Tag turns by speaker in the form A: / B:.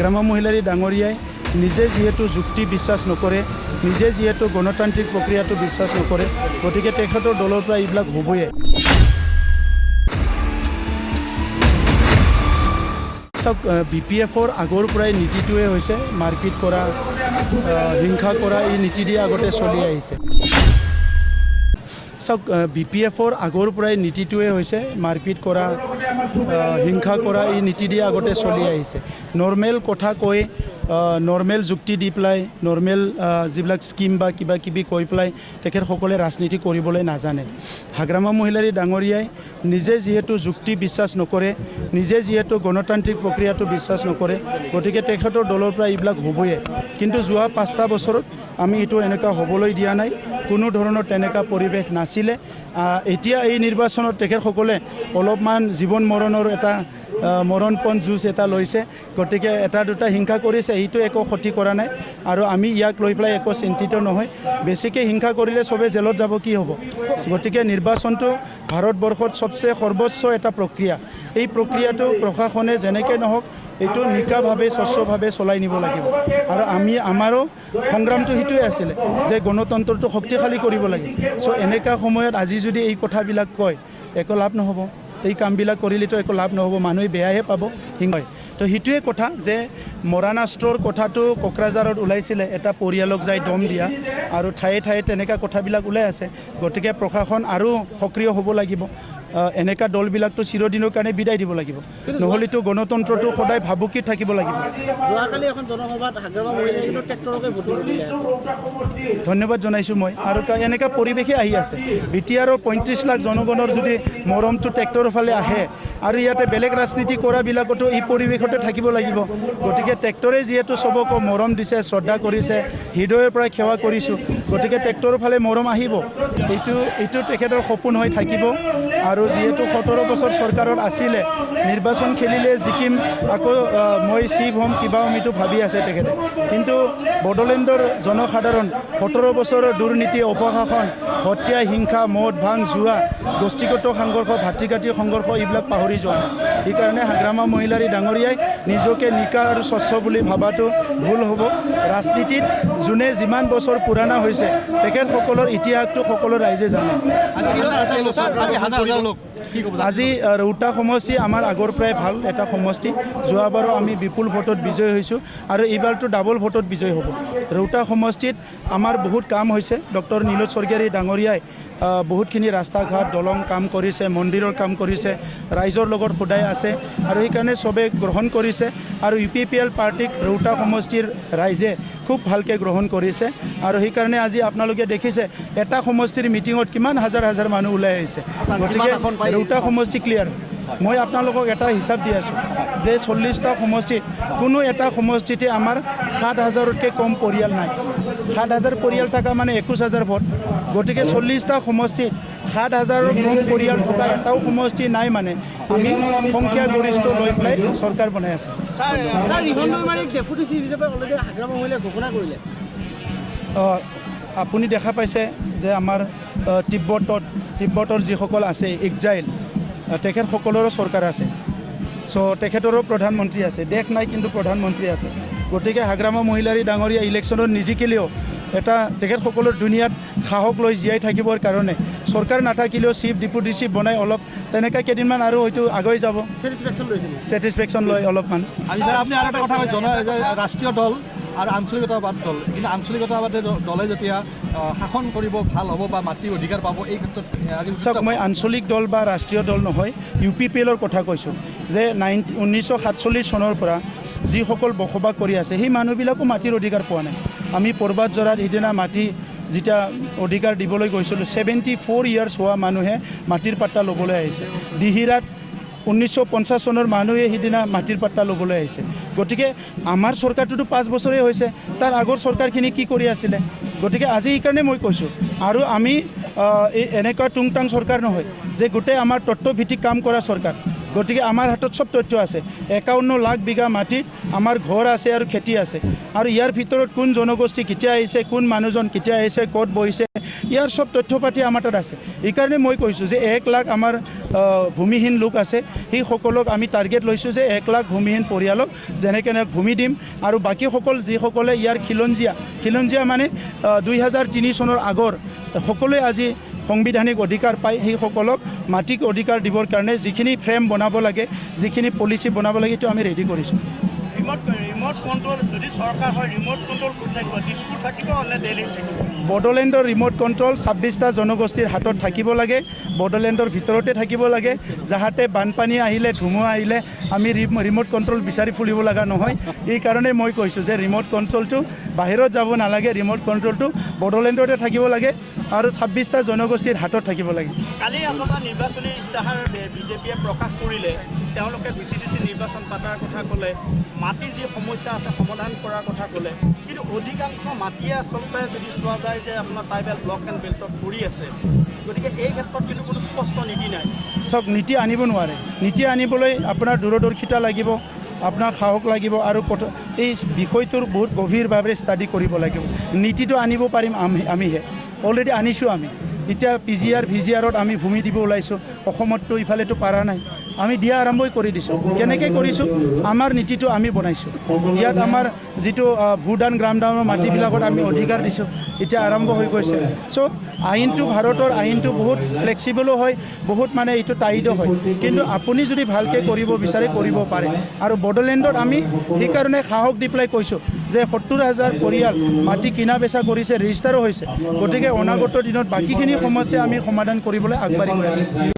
A: হাগ্ৰামা মহিলাৰী ডাঙৰীয়াই নিজে যিহেতু যুক্তি বিশ্বাস নকৰে, নিজে যিহেতু গণতান্ত্ৰিক প্ৰক্ৰিয়াটো বিশ্বাস নকৰে, গতিকে তেখেতৰ দলৰ পৰা এইবিলাক হ'বই। চাওক, BPFৰ আগৰ পৰাই নীতিটোৱে হৈছে মাৰপিট কৰা, হিংসা কৰা, এই নীতি দি আগতে চলি আহিছে। চাওক, BPFৰ আগৰ পৰাই নীতিটোৱে হৈছে মাৰপিট কৰা, হিংসা কৰা, এই নীতি দি আগতে চলি আহিছে। নৰ্মেল কথা কৈ, নৰ্মেল যুক্তি দি পেলাই, নৰ্মেল যিবিলাক স্কিম বা কিবা কিবি কৈ পেলাই তেখেতসকলে ৰাজনীতি কৰিবলৈ নাজানে। হাগ্ৰামা মহিলাৰী ডাঙৰীয়াই নিজে যিহেতু যুক্তি বিশ্বাস নকৰে, নিজে যিহেতু গণতান্ত্ৰিক প্ৰক্ৰিয়াটো বিশ্বাস নকৰে, গতিকে তেখেতৰ দলৰ পৰা এইবিলাক হ'বই। কিন্তু যোৱা 5টা বছৰত আমি এইটো এনেকুৱা হ'বলৈ দিয়া নাই, কোনো ধৰণৰ তেনেকুৱা পৰিৱেশ নাছিলে। এতিয়া এই নিৰ্বাচনত তেখেতসকলে অলপমান জীৱন মৰণৰ এটা মৰণপণ যুঁজ এটা লৈছে, গতিকে এটা দুটা হিংসা কৰিছে, এইটো একো ক্ষতি কৰা নাই আৰু আমি ইয়াক লৈ পেলাই একো চিন্তিত নহয়। বেছিকৈ হিংসা কৰিলে চবে জেলত যাব, কি হ'ব? গতিকে নিৰ্বাচনটো ভাৰতবৰ্ষত সবচে সৰ্বোচ্চ এটা প্ৰক্ৰিয়া। এই প্ৰক্ৰিয়াটো প্ৰশাসনে যেনেকৈ নহওক এইটো নিকাভাৱে স্বচ্ছভাৱে চলাই নিব লাগিব। আৰু আমাৰো সংগ্ৰামটো সেইটোৱে আছিলে যে গণতন্ত্ৰটো শক্তিশালী কৰিব লাগে। চ' এনেকুৱা সময়ত আজি যদি এই কথাবিলাক কয়, একো লাভ নহ'ব। এই কামবিলাক কৰিলেতো একো লাভ নহ'ব, মানুহে বেয়াহে পাব, হিংসাই। তো সেইটোৱে কথা যে মৰাণাস্ত্ৰৰ কথাটো কোকৰাঝাৰত ওলাইছিলে, এটা পৰিয়ালক যাই দম দিয়া, আৰু ঠায়ে ঠায়ে তেনেকুৱা কথাবিলাক ওলাই আছে। গতিকে প্ৰশাসন আৰু সক্ৰিয় হ'ব লাগিব। এনেকুৱা দলবিলাকতো চিৰদিনৰ কাৰণে বিদায় দিব লাগিব, নহ'লেতো গণতন্ত্ৰটো সদায় ভাবুকিত থাকিব লাগিব।
B: যোৱাকালি এখন জনসভাত হাগ্ৰামা মহিলাই কিন্তু ট্ৰেক্টৰকে ভোট দিলে।
A: ধন্যবাদ জনাইছোঁ মই। আৰু এনেকুৱা পৰিৱেশে আহি আছে। BTRৰ 35 লাখ জনগণৰ যদি মৰমটো ট্ৰেক্টৰৰ ফালে আহে, আৰু ইয়াতে বেলেগ ৰাজনীতি কৰাবিলাকতো এই পৰিৱেশতে থাকিব লাগিব। গতিকে ট্ৰেক্টৰে যিহেতু চবকো মৰম দিছে, শ্ৰদ্ধা কৰিছে, হৃদয়ৰ পৰা সেৱা কৰিছোঁ, গতিকে ট্ৰেক্টৰৰ ফালে মৰম আহিব। এইটো তেখেতৰ সপোন হৈ থাকিব। আৰু যিহেতু 17 বছৰ চৰকাৰত আছিলে, নিৰ্বাচন খেলিলে জিকিম, আকৌ মই চিফ হ'ম, কিবা হ'ম, এইটো ভাবি আছে তেখেতে। কিন্তু বড়োলেণ্ডৰ জনসাধাৰণ 17 বছৰৰ দুৰ্নীতি, অপশাসন, হত্যা, হিংসা, মদ, ভাং, জুৱা, গোষ্ঠীগত সংঘৰ্ষ, ভাতৃঘাতীয় সংঘৰ্ষ এইবিলাক পাহৰি যোৱা নাই। সেইকাৰণে হাগ্ৰামা মহিলাৰী ডাঙৰীয়াই নিজকে নিকা আৰু স্বচ্ছ বুলি ভাবাটো ভুল হ'ব। ৰাজনীতিত যোনে যিমান বছৰ পুৰণা হৈছে, তেখেতসকলৰ ইতিহাসটো সকলো ৰাইজে জানে। আজি ৰৌতা সমষ্টি আমাৰ আগৰ পৰাই ভাল এটা সমষ্টি। যোৱাবাৰো আমি বিপুল ভোটত বিজয় হৈছোঁ আৰু এইবাৰতো ডাবল ভোটত বিজয় হ'ব। ৰৌতা সমষ্টিত আমাৰ বহুত কাম হৈছে। ডক্টৰ নীলোৎ স্বৰ্গীয়াৰী ডাঙৰীয়াই বহুতখিনি ৰাস্তা ঘাট, দলং কাম কৰিছে, মন্দিৰৰ কাম কৰিছে, ৰাইজৰ লগত সদায় আছে, আৰু সেইকাৰণে চবে গ্ৰহণ কৰিছে। আৰু UPPL পাৰ্টিক ৰৌতা সমষ্টিৰ ৰাইজে খুব ভালকৈ গ্ৰহণ কৰিছে। আৰু সেইকাৰণে আজি আপোনালোকে দেখিছে এটা সমষ্টিৰ মিটিঙত কিমান হাজাৰ হাজাৰ মানুহ ওলাই আহিছে। গতিকে ৰৌতা সমষ্টি ক্লিয়াৰ। মই আপোনালোকক এটা হিচাপ দি আছোঁ যে 40টা সমষ্টিত কোনো এটা সমষ্টিতে আমাৰ 7,000তকৈ কম পৰিয়াল নাই। 7,000 পৰিয়াল থকা মানে 21,000 ভোট। গতিকে 40টা সমষ্টিত 7,000ৰ কম পৰিয়াল থকা এটাও সমষ্টি নাই, মানে আমি সংখ্যাগৰিষ্ঠ লৈ পেলাই চৰকাৰ বনাই আছোঁ। আপুনি দেখা পাইছে যে আমাৰ তিব্বতৰ যিসকল আছে এক্সাইল, তেখেতসকলৰো চৰকাৰ আছে। চ' তেখেতৰো প্ৰধানমন্ত্ৰী আছে। দেশ নাই কিন্তু প্ৰধানমন্ত্ৰী আছে। গতিকে হাগ্ৰামা মহিলাৰী ডাঙৰীয়া ইলেকশ্যনত নিজিকিলেও এটা তেখেতসকলৰ দুনিয়াত সাহস লৈ জীয়াই থাকিবৰ কাৰণে চৰকাৰ নাথাকিলেও চিফ ডেপুটি চিফ বনাই অলপ তেনেকৈ কেইদিনমান আৰু হয়তো আগুৱাই যাব। ছেটিছফেকশ্যন লৈ অলপমান।
C: আজি ছাৰ আপুনি আৰু এটা কথা কৈছে, ৰাষ্ট্ৰীয় দল আৰু আঞ্চলিকতাবাদ দল, কিন্তু আঞ্চলিকতাবাদী দলে যেতিয়া শাসন কৰিব ভাল হ'ব বা মাটিৰ অধিকাৰ পাব, এই ক্ষেত্ৰত
A: চাওক, মই আঞ্চলিক দল বা ৰাষ্ট্ৰীয় দল নহয়, UPPLৰ কথা কৈছোঁ যে 1947 চনৰ পৰা যিসকল বসবাস কৰি আছে সেই মানুহবিলাকো মাটিৰ অধিকাৰ পোৱা নাই। আমি পৰ্বতজৰাত সিদিনা মাটি যেতিয়া অধিকাৰ দিবলৈ গৈছিলোঁ, 74 ইয়াৰ্ছ হোৱা মানুহে মাটিৰ পাট্টা ল'বলৈ আহিছে। দিহিৰাত 1950 চনৰ মানুহে সিদিনা মাটিৰ পাট্টা ল'বলৈ আহিছে। গতিকে আমাৰ চৰকাৰটোতো 5 বছৰেই হৈছে, তাৰ আগৰ চৰকাৰখিনি কি কৰি আছিলে? গতিকে আজি এইকাৰণে মই কৈছোঁ, আৰু আমি এনেকুৱা টুংটাং চৰকাৰ নহয় যে গোটেই আমাৰ তত্ত্বভিত্তিক কাম কৰা চৰকাৰ। গতিকে আমাৰ হাতত চব তথ্য আছে। 51 লাখ বিঘা মাটিত আমাৰ ঘৰ আছে আৰু খেতি আছে, আৰু ইয়াৰ ভিতৰত কোন জনগোষ্ঠী কেতিয়া আহিছে, কোন মানুহজন কেতিয়া আহিছে, ক'ত বহিছে, ইয়াৰ চব তথ্য পাতি আমাৰ তাত আছে। এইকাৰণে মই কৈছোঁ যে 1 লাখ আমাৰ ভূমিহীন লোক আছে, সেই সকলক আমি টাৰ্গেট লৈছোঁ যে 1 লাখ ভূমিহীন পৰিয়ালক যেনেকৈ ভূমি দিম। আৰু বাকীসকল যিসকলে ইয়াৰ খিলঞ্জীয়া মানে 2003 চনৰ আগৰ সকলোৱে আজি সাংবিধানিক অধিকাৰ পায়, সেইসকলক মাটিক অধিকাৰ দিবৰ কাৰণে যিখিনি ফ্ৰেম বনাব লাগে, যিখিনি পলিচি বনাব লাগে, সেইটো আমি ৰেডি কৰিছোঁ।
D: ৰিম'ট কণ্ট্ৰল যদি চৰকাৰ হয়, ৰিম'ট কণ্ট্ৰল ক'ত থাকিব? দিছপুৰ থাকিব নে দিল্লীত থাকিব?
A: বড়োলেণ্ডৰ ৰিম'ট কণ্ট্ৰল 26টা জনগোষ্ঠীৰ হাতত থাকিব লাগে, বড়োলেণ্ডৰ ভিতৰতে থাকিব লাগে, যাহাতে বানপানী আহিলে, ধুমুহা আহিলে আমি ৰিম'ট কণ্ট্ৰল বিচাৰি ফুৰিব লগা নহয়। এইকাৰণে মই কৈছোঁ যে ৰিম'ট কণ্ট্ৰলটো বাহিৰত যাব নালাগে, ৰিম'ট কণ্ট্ৰলটো বড়োলেণ্ডতে থাকিব লাগে আৰু 26টা জনগোষ্ঠীৰ হাতত থাকিব লাগে।
D: কালি আচলতে নিৰ্বাচনী ইস্তাহাৰ বিজেপিয়ে প্ৰকাশ কৰিলে, তেওঁলোকে VCDC নিৰ্বাচন পতাৰ কথা ক'লে, মাটিৰ যি সমস্যা আছে সমাধান কৰাৰ কথা ক'লে, কিন্তু অধিকাংশ মাটিয়ে আচলতে যদি চোৱা যায় যে আপোনাৰ ট্ৰাইবেল ব্লক এণ্ড বেল্টত পৰি আছে, গতিকে এই ক্ষেত্ৰত কিন্তু কোনো স্পষ্ট নীতি নাই।
A: চাওক, নীতি আনিব নোৱাৰে। নীতি আনিবলৈ আপোনাৰ দূৰদৰ্শিতা লাগিব, আপোনাৰ সাহস লাগিব আৰু এই বিষয়টোৰ বহুত গভীৰভাৱে ষ্টাডি কৰিব লাগিব। নীতিটো আনিব পাৰিম আমিহে, অলৰেডি আনিছোঁ আমি। এতিয়া PGR VGRত আমি ভূমি দিব ওলাইছোঁ, অসমততো ইফালেতো পাৰা নাই, আমি দিয়া আৰম্ভই কৰি দিছোঁ। কেনেকৈ কৰিছোঁ? আমাৰ নীতিটো আমি বনাইছোঁ। ইয়াত আমাৰ যিটো ভূদান গ্ৰামদানৰ মাটিবিলাকত আমি অধিকাৰ দিছোঁ, এতিয়া আৰম্ভ হৈ গৈছে। চ' আইনটো, ভাৰতৰ আইনটো বহুত ফ্লেক্সিবলো হয়, বহুত মানে এইটো টাইটো হয়, কিন্তু আপুনি যদি ভালকৈ কৰিব বিচাৰে কৰিব পাৰে। আৰু বড়োলেণ্ডত আমি সেইকাৰণে সাহস দি পেলাই কৈছোঁ যে 70,000 পৰিয়াল মাটি কিনা বেচা কৰিছে, ৰেজিষ্টাৰো হৈছে। গতিকে অনাগত দিনত বাকীখিনি সমস্যা আমি সমাধান কৰিবলৈ আগবাঢ়ি গৈ আছোঁ।